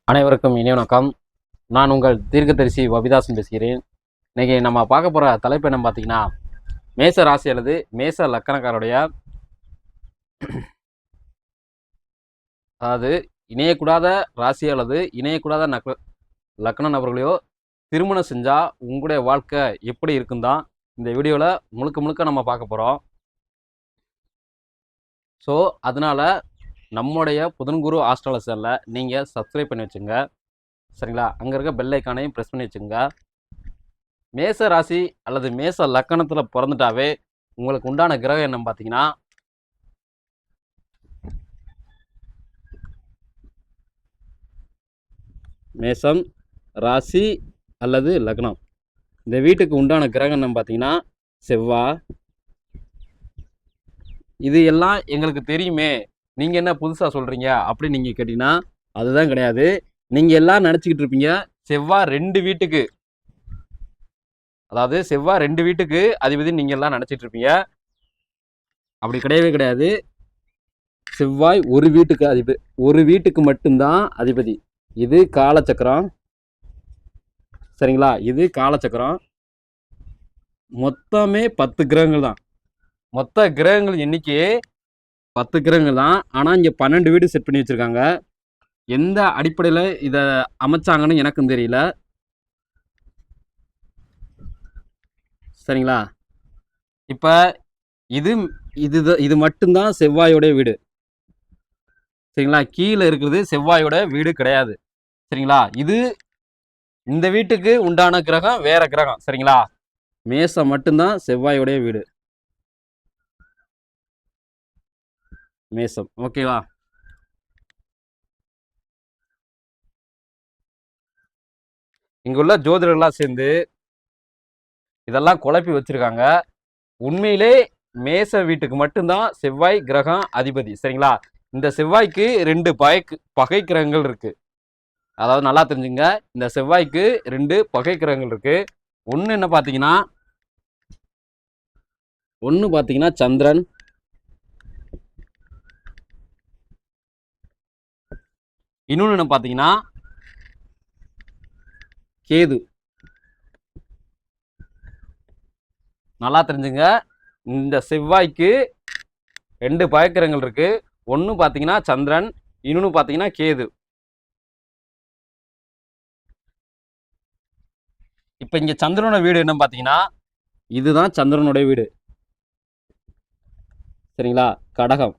அனைவருக்கும் இனிய வணக்கம். நான் உங்கள் தீர்க்கதரிசி வபிதாசன் பேசுகிறேன். இன்னைக்கு நம்ம பார்க்க போகிற தலைப்பு என்ன பார்த்தீங்கன்னா, மேச ராசி அல்லது மேச லக்கணக்காருடைய அதாவது இணையக்கூடாத ராசி அல்லது இணையக்கூடாத லக்கண நபர்களையோ திருமணம் செஞ்சால் உங்களுடைய வாழ்க்கை எப்படி இருக்குன்னு தான் இந்த வீடியோவில் முழுக்க முழுக்க நம்ம பார்க்க போகிறோம். ஸோ அதனால் நம்முடைய புதன்குரு ஆஸ்ட்ராலஜியில் நீங்கள் சப்ஸ்கிரைப் பண்ணி வச்சுங்க, சரிங்களா? அங்கே இருக்க பெல் ஐக்கானையும் ப்ரெஸ் பண்ணி வச்சுங்க. மேச ராசி அல்லது மேச லக்கணத்தில் பிறந்துட்டாவே உங்களுக்கு உண்டான கிரகம் என்னன்னு பார்த்தீங்கன்னா, மேசம் ராசி அல்லது லக்னம், இந்த வீட்டுக்கு உண்டான கிரகம் என்னன்னு பார்த்தீங்கன்னா செவ்வாய். இது எல்லாம் எங்களுக்கு தெரியுமே, நீங்கள் என்ன புதுசாக சொல்கிறீங்க அப்படின்னு நீங்கள் கேட்டிங்கன்னா அதுதான் கிடையாது. நீங்கள் எல்லாம் நினச்சிக்கிட்டு இருப்பீங்க செவ்வாய் 2 வீட்டுக்கு, அதாவது செவ்வாய் 2 வீட்டுக்கு அதிபதி நீங்கள் எல்லாம் நினச்சிட்டு இருப்பீங்க. அப்படி கிடையவே கிடையாது. செவ்வாய் ஒரு வீட்டுக்கு அதிபதி, ஒரு வீட்டுக்கு மட்டும்தான் அதிபதி. இது காலச்சக்கரம், சரிங்களா? இது காலச்சக்கரம். மொத்தமே 10 கிரகங்கள் தான். மொத்த கிரகங்கள் எண்ணிக்கையே 10 கிரகங்கள் தான். ஆனால் இங்கே 12 வீடு செட் பண்ணி வச்சுருக்காங்க. எந்த அடிப்படையில் இதை அமைச்சாங்கன்னு எனக்கும் தெரியல, சரிங்களா? இப்போ இது மட்டும்தான் செவ்வாயோடைய வீடு, சரிங்களா? கீழே இருக்கிறது செவ்வாயோட வீடு கிடையாது, சரிங்களா? இந்த வீட்டுக்கு உண்டான கிரகம் வேற கிரகம், சரிங்களா? மேசம் மட்டும்தான் செவ்வாயோடைய வீடு, மேசம். ஓகேவா? இங்குள்ள ஜோதிடர்கள்லாம் சேர்ந்து இதெல்லாம் குழப்பி வச்சிருக்காங்க. உண்மையிலே மேச வீட்டுக்கு மட்டும்தான் செவ்வாய் கிரகம் அதிபதி, சரிங்களா? இந்த செவ்வாய்க்கு 2 பகை கிரகங்கள் இருக்கு. அதாவது நல்லா தெரிஞ்சுங்க, இந்த செவ்வாய்க்கு 2 பகை கிரகங்கள் இருக்கு. ஒன்று என்ன பார்த்தீங்கன்னா, சந்திரன், இன்னொன்று என்ன பார்த்தீங்கன்னா கேது. நல்லா தெரிஞ்சுங்க, இந்த செவ்வாய்க்கு 2 பகைக்கிரகங்கள் இருக்கு. ஒன்று பார்த்தீங்கன்னா சந்திரன், இன்னொன்று பார்த்தீங்கன்னா கேது. இப்போ இங்கே சந்திரனோட வீடு என்ன பார்த்தீங்கன்னா, இதுதான் சந்திரனுடைய வீடு, சரிங்களா? கடகம்.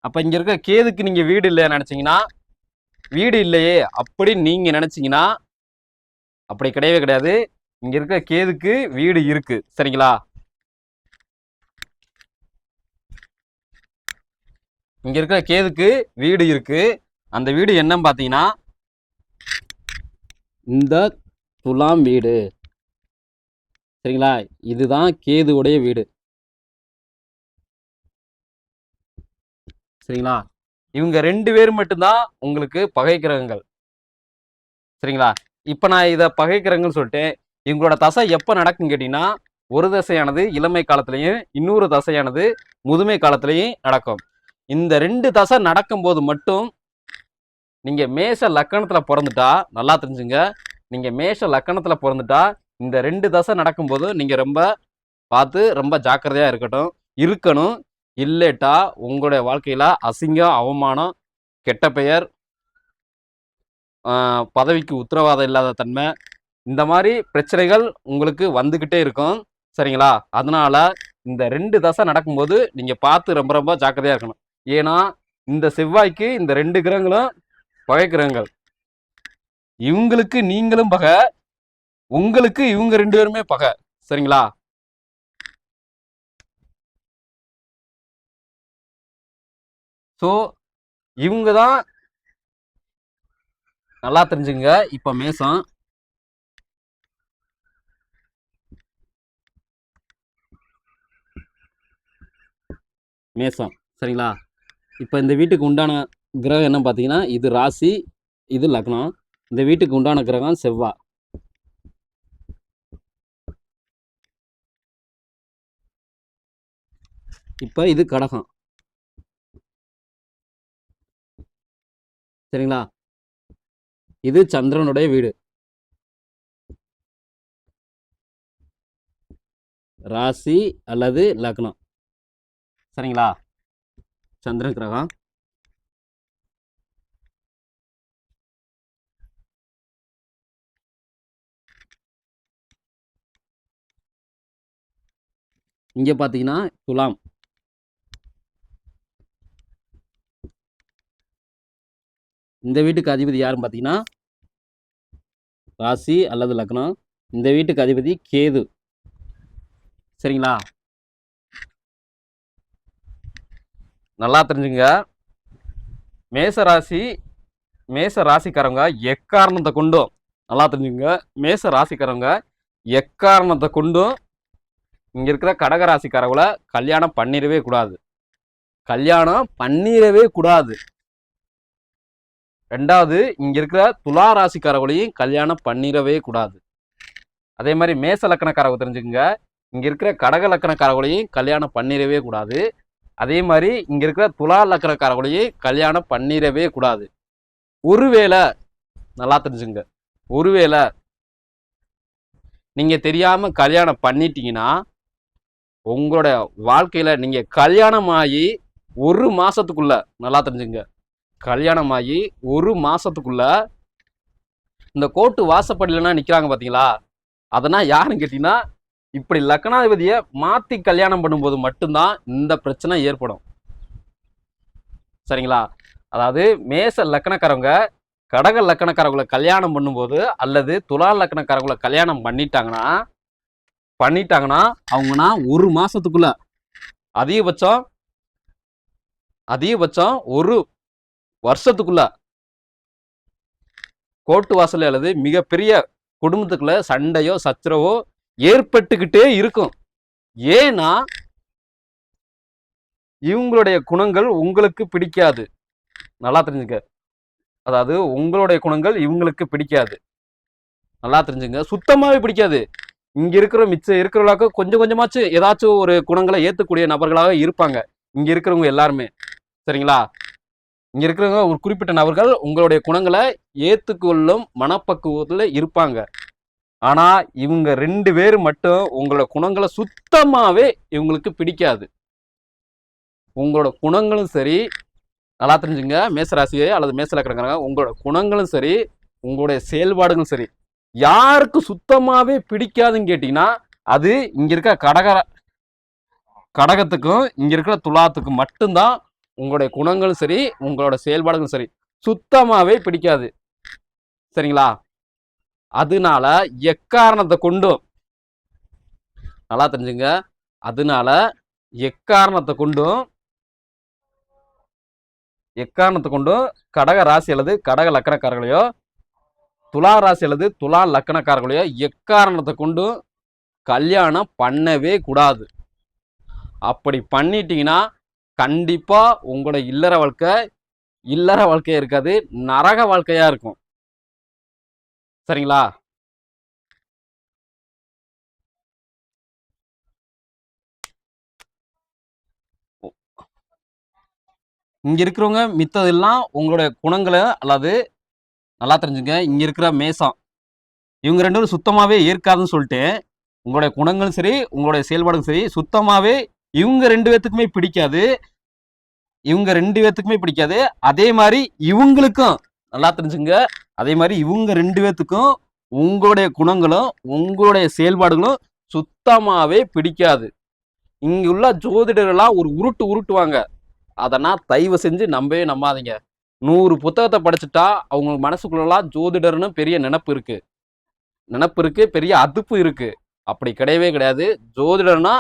அப்போ இங்கே இருக்க கேதுக்கு நீங்கள் வீடு இல்லையா நினச்சிங்கன்னா, வீடு இல்லையே அப்படி நீங்கள் நினச்சிங்கன்னா அப்படி கிடையவே கிடையாது. இங்கே இருக்க கேதுக்கு வீடு இருக்கு, சரிங்களா? இங்கே இருக்க கேதுக்கு வீடு இருக்கு. அந்த வீடு என்னன்னு பார்த்தீங்கன்னா இந்த துலாம் வீடு, சரிங்களா? இதுதான் கேதுவுடைய வீடு, சரிங்களா? இவங்க 2 பேர் மட்டும்தான் உங்களுக்கு பகை கிரகங்கள், சரிங்களா? இப்போ நான் இதை பகை கிரகங்கள் சொல்லிட்டேன். இவங்களோட தசை எப்போ நடக்கும் கேட்டீங்கன்னா, ஒரு தசையானது இளமை காலத்திலையும் இன்னொரு தசையானது முதுமை காலத்திலையும் நடக்கும். இந்த 2 தசை நடக்கும்போது மட்டும் நீங்க மேஷ லக்கணத்துல பிறந்துட்டா, நல்லா தெரிஞ்சுங்க, நீங்க மேஷ லக்கணத்துல பிறந்துட்டா இந்த 2 தசை நடக்கும்போது நீங்க ரொம்ப பார்த்து ரொம்ப ஜாக்கிரதையா இருக்கணும். இல்லேட்டா உங்களுடைய வாழ்க்கையில அசிங்கம், அவமானம், கெட்ட பெயர், பதவிக்கு உத்தரவாதம் இல்லாத தன்மை, இந்த மாதிரி பிரச்சனைகள் உங்களுக்கு வந்துக்கிட்டே இருக்கும், சரிங்களா? அதனால இந்த 2 தசை நடக்கும்போது நீங்க பார்த்து ரொம்ப ரொம்ப ஜாக்கிரதையா இருக்கணும். ஏன்னா இந்த செவ்வாய்க்கு இந்த 2 கிரகங்களும் பகை கிரகங்கள். இவங்களுக்கு நீங்களும் பகை, உங்களுக்கு இவங்க 2 பேருமே பகை, சரிங்களா? ஸோ இவங்க தான், நல்லா தெரிஞ்சுங்க. இப்போ மேசம், சரிங்களா? இப்போ இந்த வீட்டுக்கு உண்டான கிரகம் என்ன பார்த்தீங்கன்னா, இது ராசி, இது லக்னம். இந்த வீட்டுக்கு உண்டான கிரகம் செவ்வாய். இப்போ இது கடகம், சரிங்களா? இது சந்திரனுடைய வீடு. ராசி அல்லது லக்னம். சரிங்களா? சந்திரன் கிரகம். இங்க பாத்தீங்கன்னா துலாம். இந்த வீட்டுக்கு அதிபதி யாருன்னு பாத்தீங்கன்னா ராசி அல்லது லக்னம். இந்த வீட்டுக்கு அதிபதி கேது. சரிங்களா? நல்லா தெரிஞ்சுங்க. மேச ராசிக்காரங்க எக்காரணத்தை கொண்டும், நல்லா தெரிஞ்சுங்க, மேச ராசிக்காரங்க எக்காரணத்தை கொண்டும் இங்க இருக்கிற கடக ராசிக்காரங்கள கல்யாணம் பண்ணிடவே கூடாது. ரெண்டாவது, இங்க இருக்கிற துலா ராசிக்காரங்களையும் கல்யாணம் பண்ணிடவே கூடாது. அதே மாதிரி மேச லக்கணக்காரங்க தெரிஞ்சுக்கங்க, இங்க இருக்கிற கடக லக்கணக்காரங்களையும் கல்யாணம் பண்ணிடவே கூடாது. அதே மாதிரி இங்க இருக்கிற துலா லக்கணக்காரங்களையும் கல்யாணம் பண்ணிடவே கூடாது. ஒருவேளை, நல்லா தெரிஞ்சுங்க, ஒருவேளை நீங்க தெரியாம கல்யாணம் பண்ணிட்டீங்கன்னா உங்களோட வாழ்க்கையில நீங்க கல்யாணம் ஆகி 1 மாசத்துக்குள்ள, நல்லா தெரிஞ்சுங்க, கல்யாணம் ஆகி 1 மாசத்துக்குள்ள இந்த கோர்ட்டு வாசப்படியிலனா நிக்கிறாங்க பாத்தீங்களா, அதெல்லாம் யாருன்னு கேட்டீங்கன்னா இப்படி லக்னாதிபதியை மாத்தி கல்யாணம் பண்ணும்போது மட்டும்தான் இந்த பிரச்சனை ஏற்படும். சரிங்களா? அதாவது மேச லக்கணக்காரவங்க கடக லக்கணக்காரவங்களை கல்யாணம் பண்ணும்போது அல்லது துலா லக்கணக்காரவங்களை கல்யாணம் பண்ணிட்டாங்கன்னா அவங்கன்னா 1 மாசத்துக்குள்ள, அதிகபட்சம் 1 வருஷத்துக்குள்ள கோர்ட்டு வாசல் அல்லது மிகப்பெரிய குடும்பத்துக்குள்ள சண்டையோ சச்சரவோ ஏற்பட்டுக்கிட்டே இருக்கும். ஏன்னா இவங்களுடைய குணங்கள் உங்களுக்கு பிடிக்காது. நல்லா தெரிஞ்சுங்க, அதாவது உங்களுடைய குணங்கள் இவங்களுக்கு பிடிக்காது. நல்லா தெரிஞ்சுங்க, சுத்தமாவே பிடிக்காது. இங்க இருக்கிற மிச்சம் இருக்கிறவங்களுக்கு கொஞ்சம் கொஞ்சமாச்சும் ஏதாச்சும் ஒரு குணங்களை ஏத்துக்கூடிய நபர்களாக இருப்பாங்க இங்க இருக்கிறவங்க எல்லாருமே. சரிங்களா? இங்க இருக்கிறவங்க ஒரு குறிப்பிட்ட நபர்கள் உங்களுடைய குணங்களை ஏத்துக்கொள்ளும் மனப்பக்குவத்துல இருப்பாங்க. ஆனா இவங்க 2 பேர் மட்டும் உங்களோட குணங்களை சுத்தமாவே இவங்களுக்கு பிடிக்காது. உங்களோட குணங்களும் சரி, நல்லா தெரிஞ்சுங்க, மேசராசியே அல்லது மேச லக்கணக்காரங்க, உங்களோட குணங்களும் சரி, உங்களுடைய செயல்பாடுகளும் சரி, யாருக்கு சுத்தமாவே பிடிக்காதுன்னு கேட்டீங்கன்னா அது இங்க இருக்க கடகத்துக்கும் இங்க இருக்கிற துலாத்துக்கும் மட்டும்தான் உங்களுடைய குணங்களும் சரி, உங்களோட செயல்பாடுகளும் சரி சுத்தமாவே பிடிக்காது. சரிங்களா? அதனால எக்காரணத்தை கொண்டும், நல்லா தெரிஞ்சுங்க, அதனால எக்காரணத்தை கொண்டும் கடக ராசி அல்லது கடக லக்கணக்காரர்களையோ துலா ராசி அல்லது துலா லக்கணக்காரர்களையோ எக்காரணத்தை கொண்டும் கல்யாணம் பண்ணவே கூடாது. அப்படி பண்ணிட்டீங்கன்னா கண்டிப்பா உங்களோட இல்லற வாழ்க்கையா இருக்காது, நரக வாழ்க்கையா இருக்கும். சரிங்களா? இங்க இருக்கிறவங்க மித்ததெல்லாம் உங்களுடைய குணங்களை, அல்லது நல்லா தெரிஞ்சுங்க, இங்க இருக்கிற மேசம் இவங்க 2 பேரும் சுத்தமாவே ஏற்காதுன்னு சொல்லிட்டு உங்களுடைய குணங்களும் சரி, உங்களுடைய செயல்பாடும் சரி சுத்தமாவே இவங்க 2 பேத்துக்குமே பிடிக்காது. அதே மாதிரி இவங்களுக்கும், நல்லா தெரிஞ்சுங்க, அதே மாதிரி இவங்க 2 பேத்துக்கும் உங்களுடைய குணங்களும் உங்களுடைய செயல்பாடுகளும் சுத்தமாவே பிடிக்காது. இங்க உள்ள ஜோதிடர்கள்லாம் ஒரு உருட்டுவாங்க. அதனால் தயவு செஞ்சு நம்பவே நம்பாதீங்க. 100 புத்தகத்தை படிச்சுட்டா அவங்க மனசுக்குள்ளலாம் ஜோதிடர்னு பெரிய நினப்பு இருக்கு, பெரிய அதுப்பு இருக்கு. அப்படி கிடையவே கிடையாது. ஜோதிடர்னா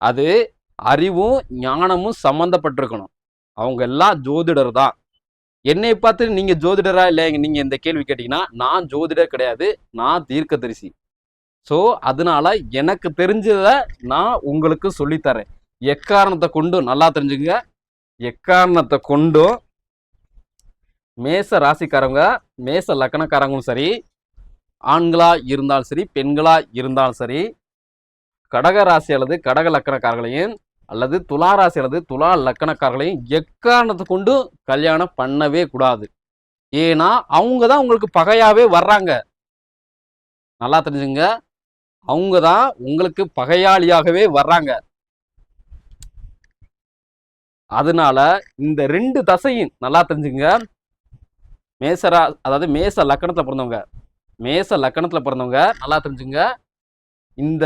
அது அறிவும் ஞானமும் சம்பந்தப்பட்டிருக்கணும். அவங்க எல்லாம் ஜோதிடர் தான். என்னை பார்த்து நீங்க ஜோதிடரா இல்லை, நீங்க இந்த கேள்வி கேட்டீங்கன்னா நான் ஜோதிடர் கிடையாது, நான் தீர்க்கதரிசி. ஸோ அதனால எனக்கு தெரிஞ்சதை நான் உங்களுக்கு சொல்லித்தரேன். எக்காரணத்தை கொண்டும், நல்லா தெரிஞ்சுங்க, எக்காரணத்தை கொண்டும் மேச ராசிக்காரங்க மேச லக்கணக்காரங்களும் சரி, ஆண்களா இருந்தாலும் சரி பெண்களா இருந்தாலும் சரி, கடக ராசி அல்லது கடக லக்கணக்காரர்களையும் அல்லது துலா ராசி அல்லது துலா லக்கணக்காரர்களையும் எக்காரணத்தை கொண்டு கல்யாணம் பண்ணவே கூடாது. ஏன்னா அவங்க தான் உங்களுக்கு பகையாவே வர்றாங்க. நல்லா தெரிஞ்சுங்க, அவங்க தான் உங்களுக்கு பகையாளியாகவே வர்றாங்க. அதனால இந்த 2 தசையும் நல்லா தெரிஞ்சுங்க. அதாவது மேச லக்கணத்துல பிறந்தவங்க நல்லா தெரிஞ்சுங்க. இந்த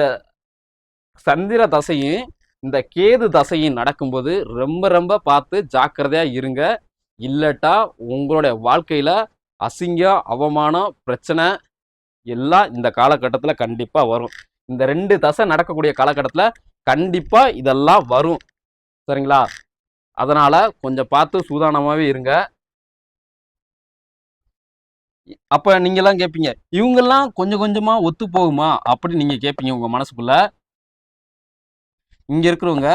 சந்திர தசையும் இந்த கேது தசையும் நடக்கும்போது ரொம்ப ரொம்ப பார்த்து ஜாக்கிரதையா இருங்க. இல்லட்டா உங்களுடைய வாழ்க்கையில அசிங்கம், அவமானம், பிரச்சனை எல்லாம் இந்த காலகட்டத்தில் கண்டிப்பா வரும். இந்த 2 தசை நடக்கக்கூடிய காலகட்டத்தில் கண்டிப்பா இதெல்லாம் வரும். சரிங்களா? அதனால கொஞ்சம் பார்த்து சூதானமாவே இருங்க. அப்ப நீங்க எல்லாம் கேட்பீங்க, இவங்கெல்லாம் கொஞ்சம் கொஞ்சமா ஒத்து போகுமா அப்படின்னு நீங்க கேட்பீங்க உங்க மனசுக்குள்ள. இங்க இருக்கிறவங்க,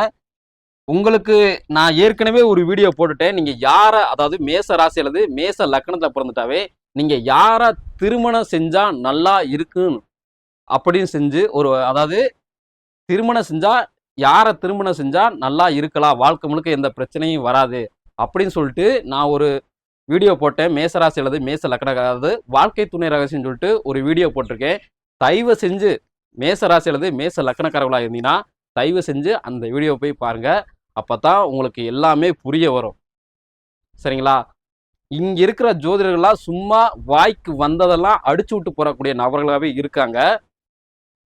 உங்களுக்கு நான் ஏற்கனவே ஒரு வீடியோ போட்டுட்டேன். நீங்க யார, அதாவது மேச ராசி அல்லது மேச லக்கணத்துல பிறந்துட்டாவே நீங்க யார திருமணம் செஞ்சா நல்லா இருக்குன்னு அப்படின்னு செஞ்சு அதாவது திருமணம் செஞ்சா யார திருமணம் செஞ்சா நல்லா இருக்கலாம், வாழ்க்கை முழுக்க எந்த பிரச்சனையும் வராது அப்படின்னு சொல்லிட்டு நான் ஒரு வீடியோ போட்டேன். மேசராசி அல்லது மேச லக்கண, அதாவது வாழ்க்கை துணை ரகசியம் சொல்லிட்டு ஒரு வீடியோ போட்டிருக்கேன். தயவு செஞ்சு மேசராசி அல்லது மேச லக்கணக்காரர்களாக இருந்தீங்கன்னா தயவு செஞ்சு அந்த வீடியோ போய் பாருங்க. அப்பதான் உங்களுக்கு எல்லாமே புரிய வரும். சரிங்களா? இங்க இருக்கிற ஜோதிடர்கள்லாம் சும்மா வாய்க்கு வந்ததெல்லாம் அடிச்சு விட்டு போறக்கூடிய நபர்களாகவே இருக்காங்க.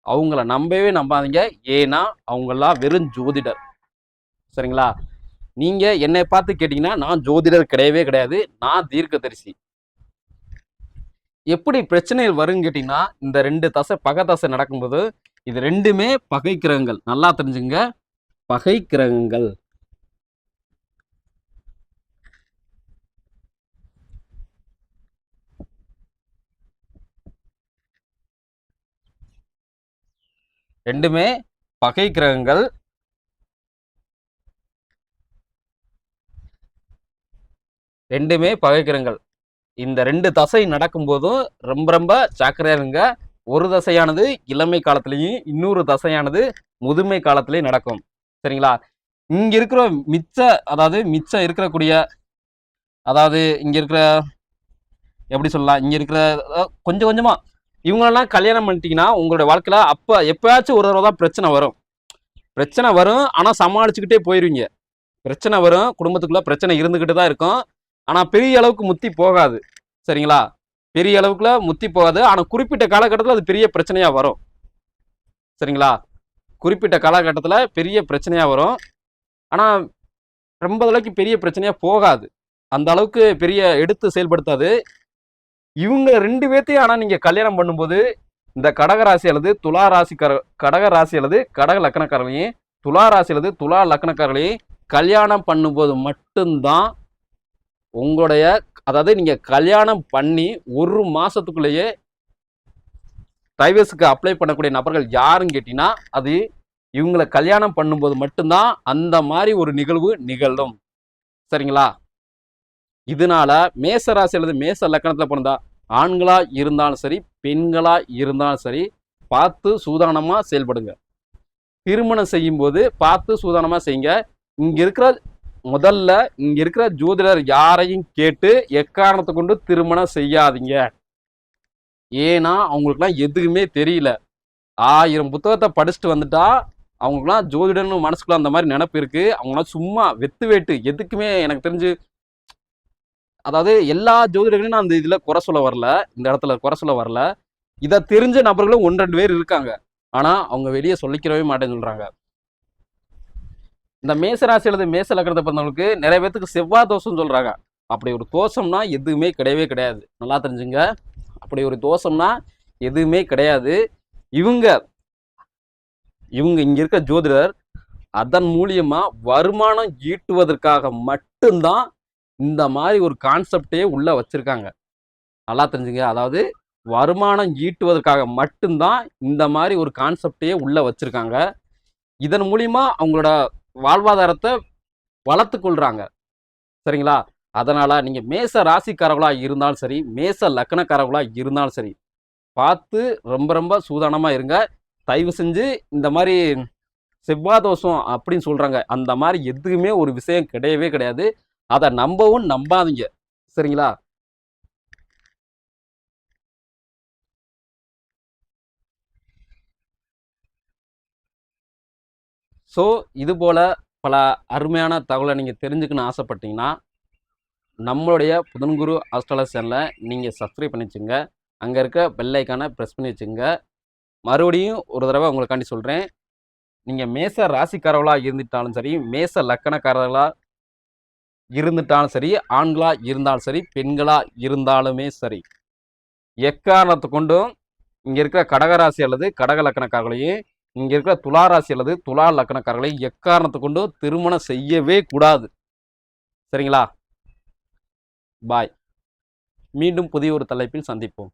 அவங்கள நம்பவே நம்பாதீங்க. ஏன்னா அவங்கெல்லாம் வெறும் ஜோதிடர். சரிங்களா? நீங்க என்னை பார்த்து கேட்டீங்கன்னா நான் ஜோதிடர் கிடையவே கிடையாது, நான் தீர்க்கதரிசி. எப்படி பிரச்சனைகள் வரும்னு கேட்டீங்கன்னா, இந்த 2 தசை பகை தசை நடக்கும்போது இது 2மே பகை கிரகங்கள். நல்லா தெரிஞ்சுங்க, பகை கிரகங்கள். ரெண்டுமே பகை கிரகங்கள். இந்த 2 தசை நடக்கும்போதும் ரொம்ப ரொம்ப ஜாக்கிரதையா இருங்க. ஒரு தசையானது இளமை காலத்திலையும் இன்னொரு தசையானது முதுமை காலத்திலையும் நடக்கும். சரிங்களா? இங்க இருக்கிற மிச்சம் இருக்கக்கூடிய, அதாவது இங்க இருக்கிற எப்படி சொல்லலாம், இங்க இருக்கிற கொஞ்சம் கொஞ்சமா இவங்களெல்லாம் கல்யாணம் பண்ணிட்டீங்கன்னா உங்களுடைய வாழ்க்கையில அப்ப எப்பயாச்சும் ஒரு தடவை தான் பிரச்சனை வரும். ஆனா சமாளிச்சுக்கிட்டே போயிருவீங்க. பிரச்சனை வரும், குடும்பத்துக்குள்ள பிரச்சனை இருந்துகிட்டு தான் இருக்கும். ஆனா பெரிய அளவுக்கு முத்தி போகாது. சரிங்களா? பெரிய அளவுக்குள்ள முத்தி போகாது. ஆனா குறிப்பிட்ட காலகட்டத்தில் அது பெரிய பிரச்சனையா வரும். சரிங்களா? குறிப்பிட்ட காலகட்டத்தில் பெரிய பிரச்சனையா வரும். ஆனா ரொம்ப அளவுக்கு பெரிய பிரச்சனையா போகாது. அந்த அளவுக்கு பெரிய எடுத்து செயல்படுத்தாது. இவங்க 2 பேர்த்தையும் ஆனா நீங்க கல்யாணம் பண்ணும்போது இந்த கடகராசி அல்லது துலா ராசிக்கார, கடகராசி அல்லது கடக லக்கணக்காரர்களையும் துலா ராசி அல்லது துலா லக்கணக்காரர்களையும் கல்யாணம் பண்ணும்போது மட்டும்தான் உங்களுடைய, அதாவது நீங்க கல்யாணம் பண்ணி 1 மாசத்துக்குள்ளேயே டைவர்ஸுக்கு அப்ளை பண்ணக்கூடிய நபர்கள் யாருன்னு கேட்டீங்கன்னா அது இவங்களை கல்யாணம் பண்ணும்போது மட்டும்தான் அந்த மாதிரி ஒரு நிகழ்வு நிகழும். சரிங்களா? இதனால மேசராசி அல்லது மேச லக்கணத்துல பிறந்தா ஆண்களா இருந்தாலும் சரி பெண்களா இருந்தாலும் சரி பார்த்து சூதானமா செயல்படுங்க. திருமணம் செய்யும் போது பார்த்து சூதானமா செய்யுங்க. இங்க இருக்கிற ஜோதிடர் யாரையும் கேட்டு எக்காரணத்தை கொண்டு திருமணம் செய்யாதீங்க. ஏன்னா அவங்களுக்குலாம் எதுவுமே தெரியல. 1000 புத்தகத்தை படிச்சுட்டு வந்துட்டா அவங்களுக்குலாம் ஜோதிடர்னு மனசுக்குள்ள அந்த மாதிரி நினைப்பு இருக்கு. அவங்களாம் சும்மா வெத்து வேட்டு, எதுக்குமே எனக்கு தெரிஞ்சு, அதாவது எல்லா ஜோதிடர்களையும் நான் அந்த இதுல குறை சொல்ல வரல, இந்த இடத்துல குறை சொல்ல வரல. இதை தெரிஞ்ச நபர்களும் 1-2 பேர் இருக்காங்க. ஆனா அவங்க வெளியே சொல்லிக்கிறவே மாட்டேன்னு சொல்றாங்க. இந்த மேசராசி அல்லது மேச லக்கணத்தை பிறந்தவங்களுக்கு நிறைய பேத்துக்கு செவ்வாய் தோஷம் சொல்றாங்க. அப்படி ஒரு தோஷம்னா எதுவுமே கிடையவே கிடையாது. நல்லா தெரிஞ்சுங்க, அப்படி ஒரு தோஷம்னா எதுவுமே கிடையாது. இவங்க இங்க இருக்க ஜோதிடர் அதன் மூலியமா வருமானம் ஈட்டுவதற்காக மட்டும்தான் இந்த மாதிரி ஒரு கான்செப்டே உள்ள வச்சிருக்காங்க. நல்லா தெரிஞ்சுங்க, அதாவது வருமானம் ஈட்டுவதற்காக மட்டும்தான் இந்த மாதிரி ஒரு கான்செப்டே உள்ள வச்சிருக்காங்க. இதன் மூலியமா அவங்களோட வாழ்வாதாரத்தை வளர்த்து கொள்றாங்க. சரிங்களா? அதனால நீங்க மேச ராசிக்காரர்களா இருந்தாலும் சரி மேச லக்கணக்காரர்களா இருந்தாலும் சரி பார்த்து ரொம்ப ரொம்ப சூதானமா இருங்க. தயவு செஞ்சு இந்த மாதிரி செவ்வாய் தோஷம் அப்படின்னு சொல்றாங்க. அந்த மாதிரி எதுவுமே ஒரு விஷயம் கிடையவே கிடையாது. அதை நம்பவும் நம்பாதீங்க. சரிங்களா? ஸோ இது போல பல அருமையான தகவலை நீங்கள் தெரிஞ்சுக்கணும்னு ஆசைப்பட்டீங்கன்னா நம்மளுடைய புதன்குரு ஆஸ்ட்ராலஜி சேனலை நீங்கள் சப்ஸ்கிரைப் பண்ணி வச்சுங்க. அங்கே இருக்க பெல் ஐக்கானை ப்ரெஸ் பண்ணி வச்சுங்க. மறுபடியும் ஒரு தடவை உங்களுக்காண்டி சொல்கிறேன். நீங்கள் மேச ராசிக்காரர்களாக இருந்துட்டாலும் சரி, மேச லக்கணக்காரர்களாக இருந்துட்டாலும் சரி, ஆண்களாக இருந்தாலும் சரி, பெண்களாக இருந்தாலுமே சரி, எக்காரணத்தை கொண்டும் இங்கே இருக்கிற கடகராசி அல்லது கடக லக்கணக்காரர்களையும், இங்கே இருக்கிற துலா ராசி அல்லது துலா லக்கணக்காரர்களையும் எக்காரணத்தை கொண்டும் திருமணம் செய்யவே கூடாது. சரிங்களா? பாய். மீண்டும் புதிய ஒரு தலைப்பில் சந்திப்போம்.